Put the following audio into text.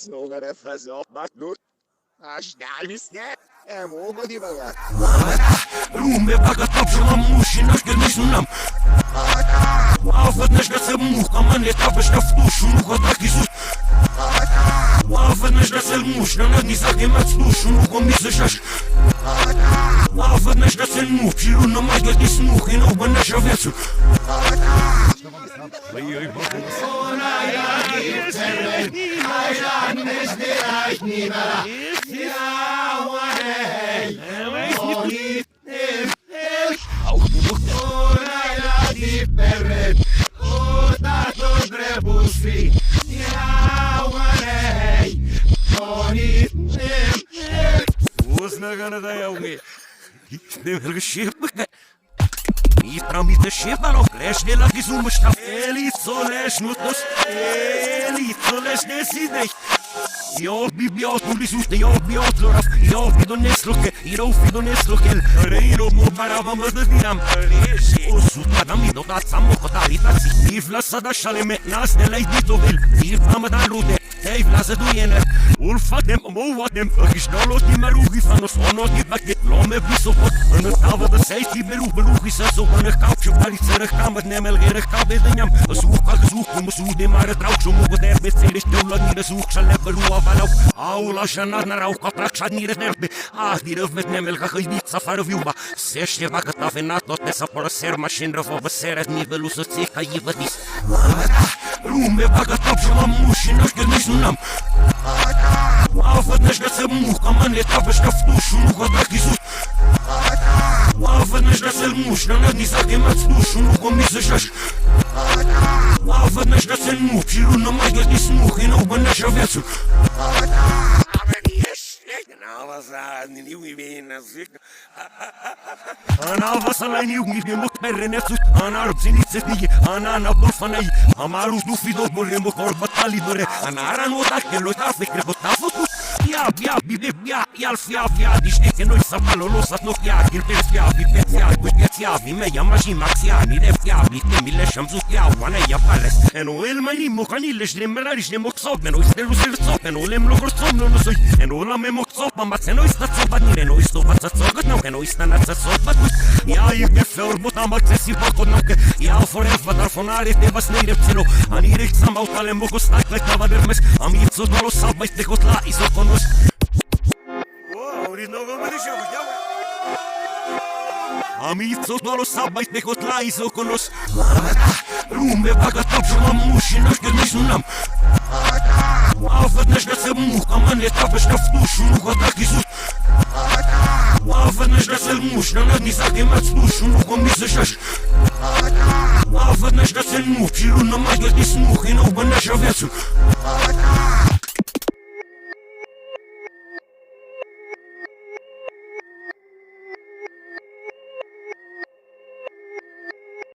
So gonna fuzz off my dude. É muito devagar. Rume baga top și m-am muși n-aș că nici nu n-am Avăd n-aș să muh, că mă ne tapă și că și nu că dacă Iisus Avăd n-aș să-l muși, n-am nici să chemați tu și nu că mi să șaș Avăd n-aș să-l muh și lună mai găti snuh, e nou bă n-aș avea țu Uznagana da jauge. De verschiep. I tramite šepano, lešne laki zumušta. Elico lešnutos, elico lešne sidej. Jag blir bjart lisuste, jag blir atloraf. Jag blir donesloke, jag blir doneslokel. Reino mo bara va mădădiram. O suta mi do dat samo kotalitasi. Ivla sada šale me nas ne lej ditovel. Ivla me da rude. Ei vlase dujener, ulfatem, movatem, kishnolo ti marugi fanos, ono ti baket, lome visopot, në tavë dhe sejti berugi se so në kap që palit se rëkamet në melge rëkabe dhe njam, suka gëzuku më su dhe mare trauk që mu gëder me celish të ullat një rëzuk që le bërua valau, aula shënar në rau ka prak shat një rënerbe, di rëvet në melga hëjdit sa farë vjuba, se shqeva këta venat do të sa por ser mashin rëvo vëseret një velu së cika i vëdis. Rume baga top që ma mushin është këtë nisë nam Avăd n-aș să muh, că mă ne tapă și că și nu că dacă Iisus Avăd n-aș să-l muș, n-am nici să chemați tu și nu că mi să șaș Avăd n-aș să-l muh și lună mai găti snuh, e nou bă n-aș avea țu Ana vasala ni ugni de mok perrenesu ana rubzinice pige ana na bulfanai amaru du fido bolemo korba tali dore ana rano da che lo sta fekre botafu Bia bibe bia ial fia diște că noi să malolo să nu fia il pe fia cu fia me ya maji maxia ni de fia bite mile shamzu fia wana ya pales eno el mani mokanile shlemrari shlemoksob no istelu selsob eno lem logorsob no soy eno la me moksob ma no sta sobat ni no isto batsa sogat no eno ista na sobat ja ich geflor botam accessi bakon no ja forever dar fonare te basneire psino ani recht sam autale mokostak lekava dermes amitso dolo sabait de kotla isokonos Amico doar o sabait pe cotla isoconos Rume baga top și m-am muși n-aș că nici nu n-am Avăd n-aș să muh, că mă ne tapă și că și nu că dacă Iisus Avăd n-aș să-l muș, n-am nici să chemați tu și nu că mi să șaș Avăd n-aș să-l muh și lună mai găti snuh, e nou bă n-aș avea țu